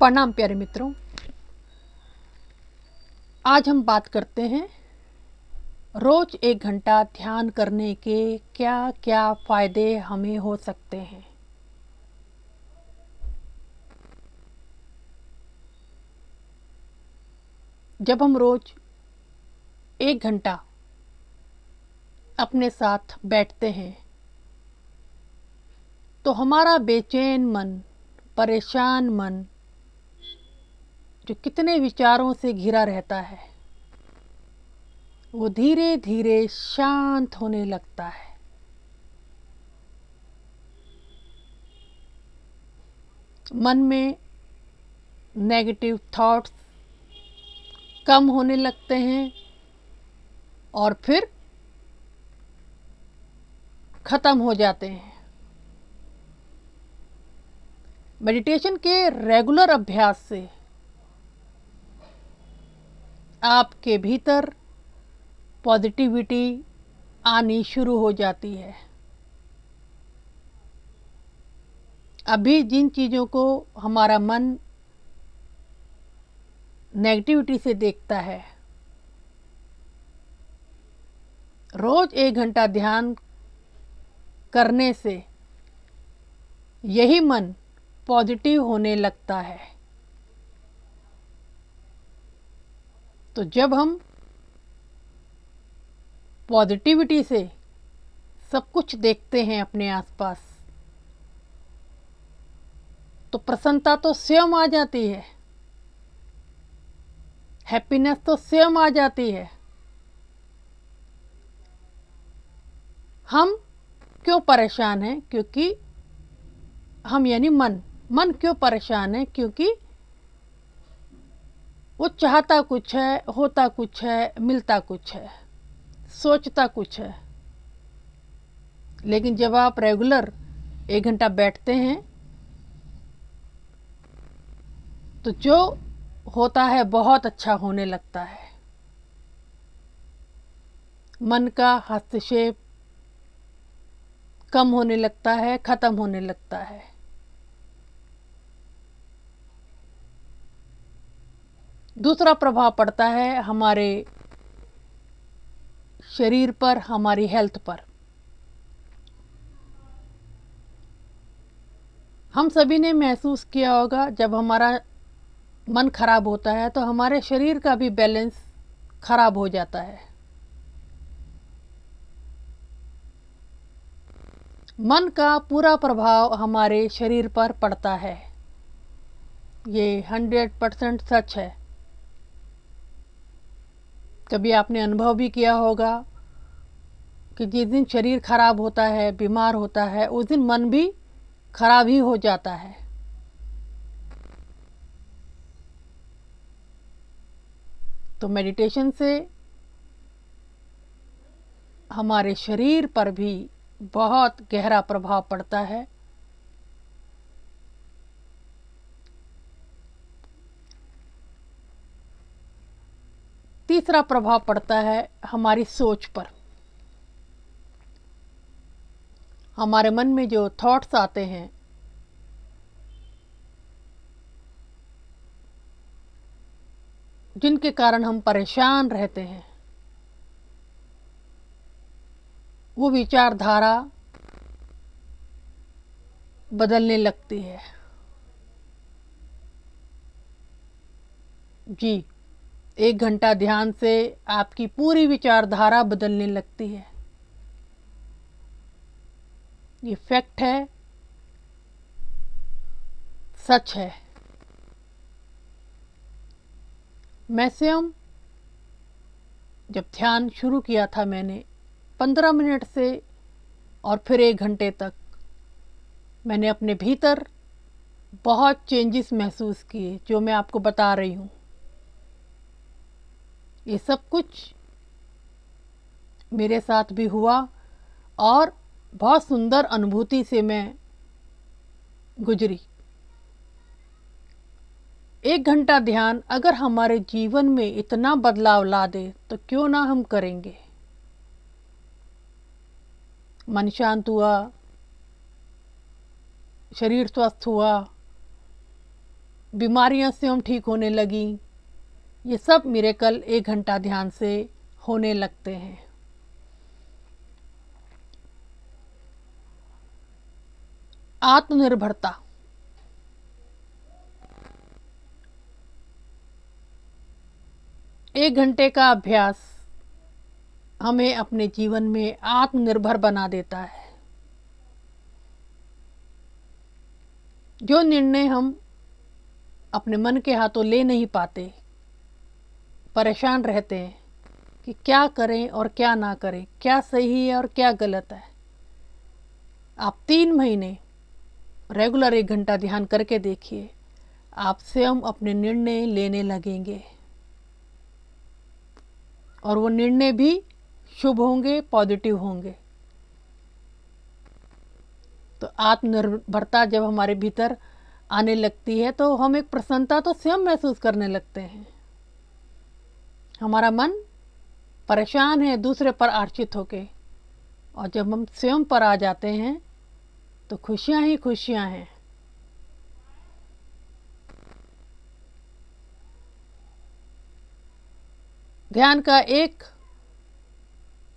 प्रणाम प्यारे मित्रों। आज हम बात करते हैं रोज 1 घंटा ध्यान करने के क्या क्या फायदे हमें हो सकते हैं। जब हम रोज 1 घंटा अपने साथ बैठते हैं तो हमारा बेचैन मन, परेशान मन, जो कितने विचारों से घिरा रहता है, वो धीरे धीरे शांत होने लगता है। मन में नेगेटिव थॉट्स कम होने लगते हैं और फिर खत्म हो जाते हैं। मेडिटेशन के रेगुलर अभ्यास से आपके भीतर पॉजिटिविटी आनी शुरू हो जाती है। अभी जिन चीज़ों को हमारा मन नेगेटिविटी से देखता है, रोज 1 घंटा ध्यान करने से यही मन पॉजिटिव होने लगता है। तो जब हम पॉजिटिविटी से सब कुछ देखते हैं अपने आसपास, तो प्रसन्नता तो स्वयं आ जाती है, हैप्पीनेस तो स्वयं आ जाती है। हम क्यों परेशान हैं? क्योंकि हम यानी मन क्यों परेशान है? क्योंकि वो चाहता कुछ है, होता कुछ है, मिलता कुछ है, सोचता कुछ है। लेकिन जब आप रेगुलर 1 घंटा बैठते हैं तो जो होता है बहुत अच्छा होने लगता है। मन का हस्तक्षेप कम होने लगता है, खत्म होने लगता है। दूसरा प्रभाव पड़ता है हमारे शरीर पर, हमारी हेल्थ पर। हम सभी ने महसूस किया होगा, जब हमारा मन खराब होता है तो हमारे शरीर का भी बैलेंस खराब हो जाता है। मन का पूरा प्रभाव हमारे शरीर पर पड़ता है, ये 100% सच है। कभी आपने अनुभव भी किया होगा कि जिस दिन शरीर खराब होता है, बीमार होता है, उस दिन मन भी खराब ही हो जाता है। तो मेडिटेशन से हमारे शरीर पर भी बहुत गहरा प्रभाव पड़ता है। तीसरा प्रभाव पड़ता है हमारी सोच पर। हमारे मन में जो थॉट्स आते हैं, जिनके कारण हम परेशान रहते हैं, वो विचारधारा बदलने लगती है। जी, 1 घंटा ध्यान से आपकी पूरी विचारधारा बदलने लगती है। ये फैक्ट है, सच है। मैं स्वयं जब ध्यान शुरू किया था, मैंने 15 मिनट से और फिर 1 घंटे तक मैंने अपने भीतर बहुत चेंजेस महसूस किए, जो मैं आपको बता रही हूँ। ये सब कुछ मेरे साथ भी हुआ और बहुत सुंदर अनुभूति से मैं गुजरी। 1 घंटा ध्यान अगर हमारे जीवन में इतना बदलाव ला दे तो क्यों ना हम करेंगे। मन शांत हुआ, शरीर स्वस्थ हुआ, बीमारियां स्वयं ठीक होने लगी। ये सब मिरेकल 1 घंटा ध्यान से होने लगते हैं। आत्मनिर्भरता। एक घंटे का अभ्यास हमें अपने जीवन में आत्मनिर्भर बना देता है। जो निर्णय हम अपने मन के हाथों ले नहीं पाते, परेशान रहते हैं कि क्या करें और क्या ना करें, क्या सही है और क्या गलत है। आप 3 महीने रेगुलर 1 घंटा ध्यान करके देखिए, आप स्वयं अपने निर्णय लेने लगेंगे और वो निर्णय भी शुभ होंगे, पॉजिटिव होंगे। तो आत्मनिर्भरता जब हमारे भीतर आने लगती है तो हम एक प्रसन्नता तो स्वयं महसूस करने लगते हैं। हमारा मन परेशान है दूसरे पर आश्रित होके, और जब हम स्वयं पर आ जाते हैं तो खुशियां ही खुशियां हैं। ध्यान का एक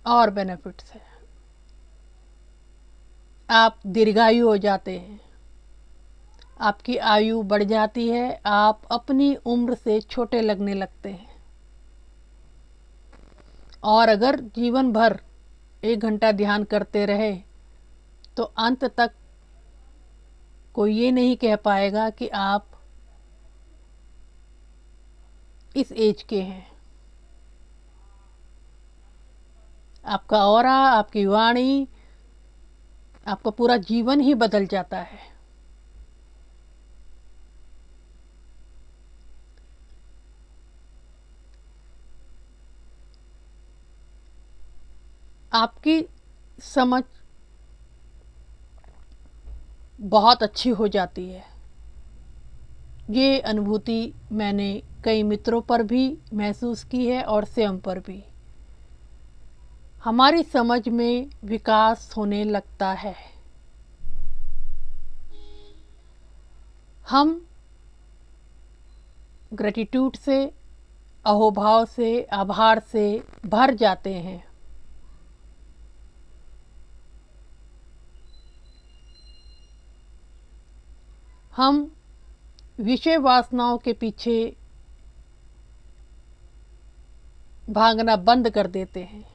और बेनिफिट्स है, आप दीर्घायु हो जाते हैं, आपकी आयु बढ़ जाती है, आप अपनी उम्र से छोटे लगने लगते हैं। और अगर जीवन भर 1 घंटा ध्यान करते रहे तो अंत तक कोई ये नहीं कह पाएगा कि आप इस एज के हैं। आपका ऑरा, आपकी वाणी, आपका पूरा जीवन ही बदल जाता है। आपकी समझ बहुत अच्छी हो जाती है। ये अनुभूति मैंने कई मित्रों पर भी महसूस की है और स्वयं पर भी। हमारी समझ में विकास होने लगता है। हम ग्रेटिट्यूड से, अहोभाव से, आभार से भर जाते हैं। हम विषय वासनाओं के पीछे भागना बंद कर देते हैं।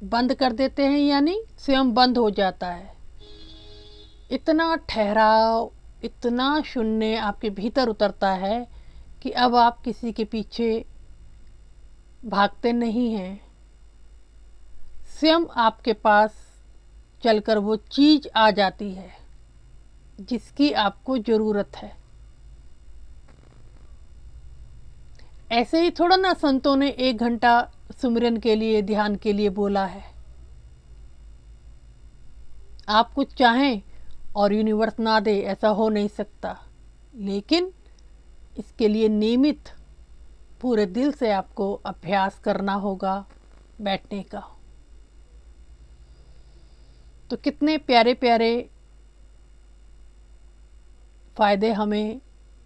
बंद कर देते हैं यानी स्वयं बंद हो जाता है। इतना ठहराव, इतना शून्य आपके भीतर उतरता है कि अब आप किसी के पीछे भागते नहीं हैं। स्वयं आपके पास चलकर वो चीज़ आ जाती है जिसकी आपको ज़रूरत है। ऐसे ही थोड़ा ना संतों ने 1 घंटा सुमिरन के लिए, ध्यान के लिए बोला है। आप कुछ चाहें और यूनिवर्स ना दे, ऐसा हो नहीं सकता। लेकिन इसके लिए नियमित पूरे दिल से आपको अभ्यास करना होगा बैठने का। तो कितने प्यारे प्यारे फ़ायदे हमें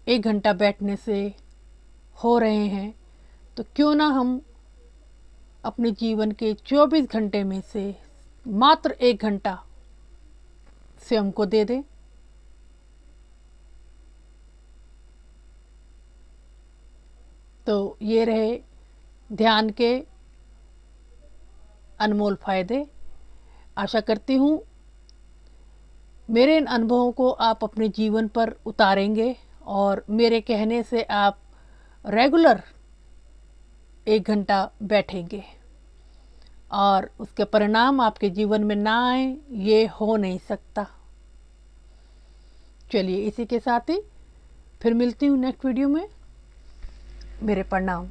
1 घंटा बैठने से हो रहे हैं। तो क्यों ना हम अपने जीवन के 24 घंटे में से मात्र 1 घंटा स्वयं को दे दें। तो ये रहे ध्यान के अनमोल फ़ायदे। आशा करती हूँ मेरे इन अनुभवों को आप अपने जीवन पर उतारेंगे और मेरे कहने से आप रेगुलर 1 घंटा बैठेंगे और उसके परिणाम आपके जीवन में ना आए, ये हो नहीं सकता। चलिए इसी के साथ ही फिर मिलती हूँ नेक्स्ट वीडियो में। मेरे प्रणाम।